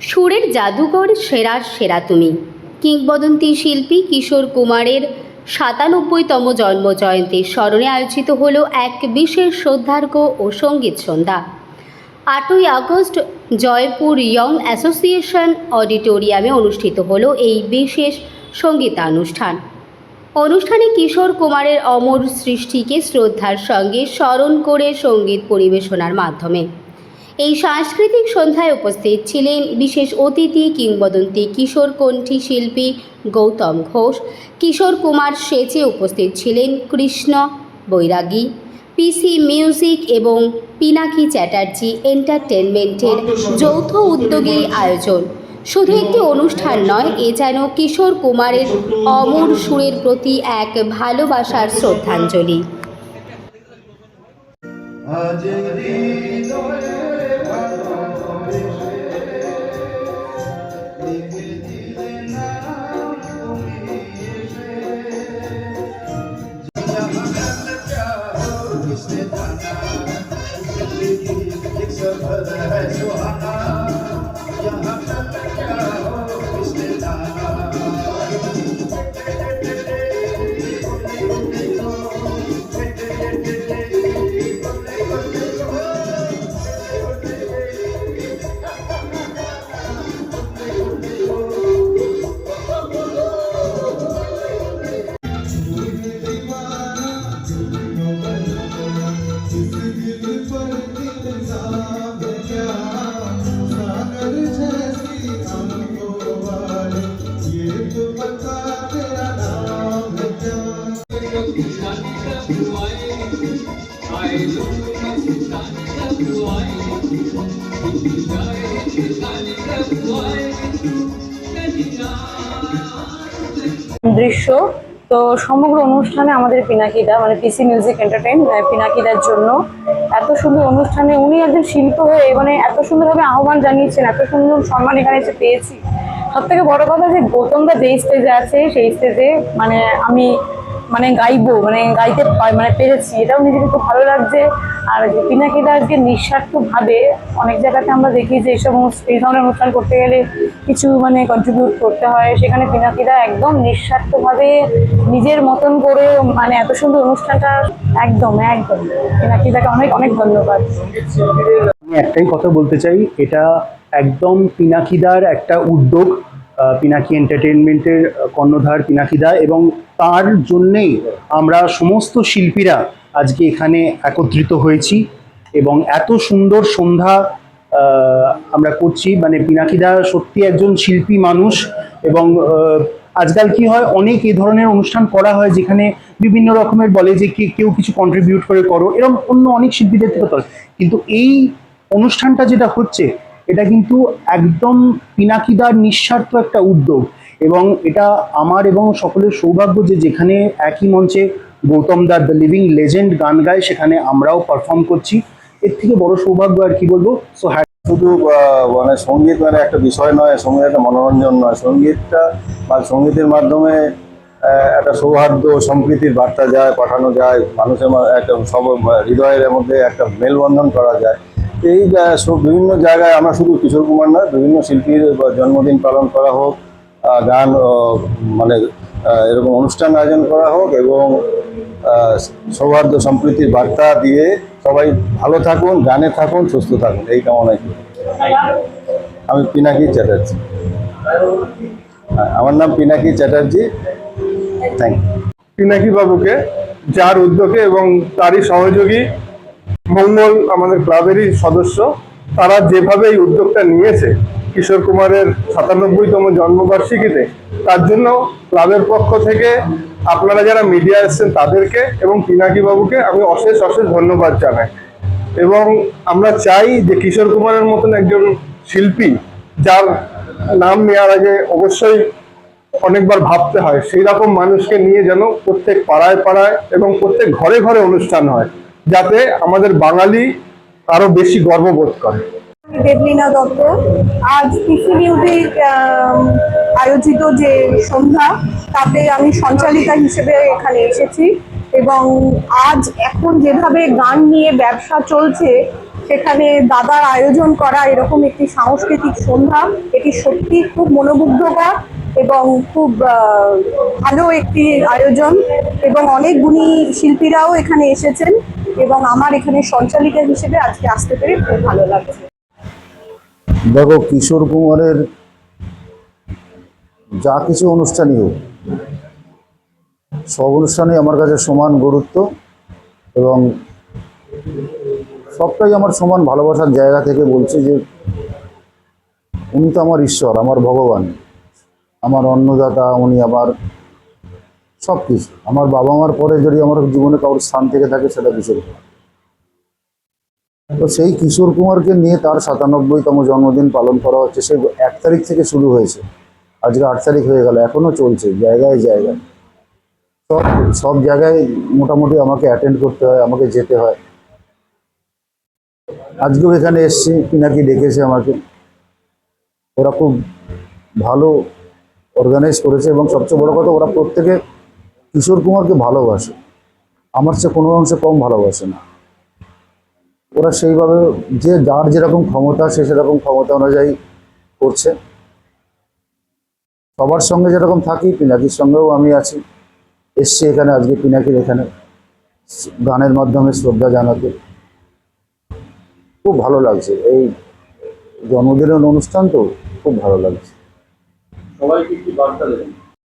সুরের জাদুঘর সেরার সেরা তুমি। কিংবদন্তি শিল্পী কিশোর কুমারের ৯৭তম জন্মজয়ন্তীর স্মরণে আয়োজিত হলো এক বিশেষ শ্রদ্ধার্ঘ্য ও সঙ্গীত সন্ধ্যা। ৮ই আগস্ট জয়পুর ইয়ং অ্যাসোসিয়েশন অডিটোরিয়ামে অনুষ্ঠিত হলো এই বিশেষ সঙ্গীতানুষ্ঠান। অনুষ্ঠানে কিশোর কুমারের অমর সৃষ্টিকে শ্রদ্ধার সঙ্গে স্মরণ করে সঙ্গীত পরিবেশনার মাধ্যমে এই সাংস্কৃতিক সন্ধ্যায় উপস্থিত ছিলেন বিশেষ অতিথি কিংবদন্তি কিশোর কণ্ঠী শিল্পী গৌতম ঘোষ। কিশোর কুমার সেজে উপস্থিত ছিলেন কৃষ্ণ বৈরাগী, পিসি মিউজিক এবং পিনাকি চ্যাটার্জি এন্টারটেনমেন্টের যৌথ উদ্যোগী আয়োজন। শুধু একটি অনুষ্ঠান নয়, এ যেন কিশোর কুমারের অমর সুরের প্রতি এক ভালোবাসার শ্রদ্ধাঞ্জলি। দৃশ্য তো সমগ্র অনুষ্ঠানে আমাদের পিনাকিদা মানে পিসি মিউজিক এন্টারটেইন পিনাকিদার জন্য এত সুন্দর অনুষ্ঠানে উনি একজন শিল্প হয়ে মানে এত সুন্দরভাবে আহ্বান জানিয়েছেন, এত সুন্দর সম্মান এখানে এসে পেয়েছি। সব থেকে বড় কথা যে গৌতমদা যে স্টেজে আছে সেই স্টেজে মানে আমি গাইবো গাইতে পেরেছি, এটাও নিজেকে খুব ভালো লাগছে। আর পিনাকিদা আজকে নিঃস্বার্থভাবে অনেক জায়গাতে আমরা দেখি যে এই ধরনের অনুষ্ঠান করতে গেলে কিছু কন্ট্রিবিউট করতে হয়, সেখানে পিনাকিদা একদম নিঃস্বার্থভাবে নিজের মতন করে এত সুন্দর অনুষ্ঠানটা একদম পিনাকিদাকে অনেক অনেক ধন্যবাদ। আমি একটাই কথা বলতে চাই, এটা একদম পিনাকিদার একটা উদ্যোগ, পিনাকি এন্টারটেনমেন্টের কর্ণধার পিনাকিদা, এবং তার জন্যেই আমরা সমস্ত শিল্পীরা আজকে এখানে একত্রিত হয়েছি এবং এত সুন্দর সন্ধ্যা আমরা করছি। পিনাকিদা সত্যি একজন শিল্পী মানুষ, এবং আজকাল কি হয়, অনেক এই ধরনের অনুষ্ঠান করা হয় যেখানে বিভিন্ন রকমের বলে যে কেউ কিছু কন্ট্রিবিউট করে করো, এরকম অন্য অনেক শিল্পীদের থেকে করে, কিন্তু এই অনুষ্ঠানটা যেটা হচ্ছে এটা কিন্তু একদম পিনাকিদার নিঃস্বার্থ একটা উদ্যোগ, এবং এটা আমার এবং সকলের সৌভাগ্য যে যেখানে একই মঞ্চে Gautam da the living legend গান গায় সেখানে আমরাও পারফর্ম করছি। এর থেকে বড় সৌভাগ্য আর কি বলবো। সো শুধু সঙ্গীত একটা বিষয় নয়, সঙ্গীত একটা মনোরঞ্জন নয়, সঙ্গীতটা বা সঙ্গীতের মাধ্যমে একটা সৌহার্দ্য সম্প্রীতির বার্তা পাঠানো যায়, মানুষের একটা সব হৃদয়ের মধ্যে একটা মেলবন্ধন করা যায়। এই বিভিন্ন জায়গায় আমরা শুধু কিশোর কুমার নয়, বিভিন্ন শিল্পীর জন্মদিন পালন করা হোক, গান এরকম অনুষ্ঠান আয়োজন করা হোক, এবং সৌহার্দ্য সম্প্রীতির বার্তা দিয়ে সবাই ভালো থাকুন, গানে থাকুন, সুস্থ থাকুন, এই কামনাই করি। আমি পিনাকি চ্যাটার্জি, আমার নাম পিনাকি চ্যাটার্জি। Thank you. পিনাকি বাবুকে, যার উদ্যোগে এবং তারই সহযোগী মঙ্গল আমাদের ক্লাবেরই সদস্য, তারা যেভাবে এই উদ্যোগটা নিয়েছে কিশোর কুমারের ৯৭তম জন্মবার্ষিকীতে, তার জন্য ক্লাবের পক্ষ থেকে আপনারা যারা মিডিয়া এসেছেন তাদেরকে এবং পিনাকি বাবুকে আমি অশেষ অশেষ ধন্যবাদ জানাই। এবং আমরা চাই যে কিশোর কুমারের মতন একজন শিল্পী, যার নাম নেওয়ার আগে অবশ্যই অনেকবার ভাবতে হয়, সেই রকম মানুষকে নিয়ে যেন প্রত্যেক পাড়ায় পাড়ায় এবং প্রত্যেক ঘরে ঘরে অনুষ্ঠান হয়, যাতে আমাদের বাঙালি আরো বেশি গর্ববোধ করে। দেবলীনা দত্ত, আজ পিসি মিউজিক আয়োজিত যে সন্ধ্যা তাতে আমি সঞ্চালিকা হিসেবে এখানে এসেছি, এবং আজ এখন যেভাবে গান নিয়ে ব্যবসা চলছে সেখানে দাদার আয়োজন করা এরকম একটি সাংস্কৃতিক সন্ধ্যা, এটি সত্যি খুব মনোমুগ্ধকর এবং খুব ভালো একটি আয়োজন, এবং অনেক গুণী শিল্পীরাও এখানে এসেছেন এবং আমার এখানে সঞ্চালিকা হিসেবে আজকে আসতে পেরে খুব ভালো লাগছে। দেখো, কিশোর কুমারের যা কিছু অনুষ্ঠানই হোক, সব অনুষ্ঠানই আমার কাছে সমান গুরুত্ব এবং সবটাই আমার সমান ভালোবাসার জায়গা থেকে বলছি যে উনি তো আমার ঈশ্বর, আমার ভগবান, আমার অন্নদাতা, উনি আমার সব কিছু। আমার বাবা মার পরে যদি আমার জীবনে কারোর স্থান থেকে থাকে সেটা কিশোর কুমার। তো সেই কিশোর কুমারকে নিয়ে তার ৯৭তম জন্মদিন পালন করা হচ্ছে। সে ১ তারিখ থেকে শুরু হয়েছে, আজকে ৮ তারিখ হয়ে গেল, এখনো চলছে জায়গায় জায়গায়। সব সব জায়গায় মোটামুটি আমাকে অ্যাটেন্ড করতে হয়, আমাকে যেতে হয়। আজকেও এখানে এসছি, পিনাকি ডেকেছে আমাকে। ওরা খুব ভালো অর্গানাইজ করেছে এবং সবচেয়ে বড় কথা, ওরা প্রত্যেকে কিশোর কুমারকে ভালোবাসে, আমার চেয়ে কোনো অংশে কম ভালোবাসে না। ওরা সেইভাবে যে যার যেরকম ক্ষমতা সে সেরকম ক্ষমতা অনুযায়ী করছে। সবার সঙ্গে যেরকম থাকি, পিনাকির সঙ্গেও আমি আছি। এসছি এখানে আজকে পিনাকির এখানে গানের মাধ্যমে শ্রদ্ধা জানাতে। খুব ভালো লাগছে, এই জন্মদিনের অনুষ্ঠান তো খুব ভালো লাগছে। সবাইকে কি বার্তা দেবেন?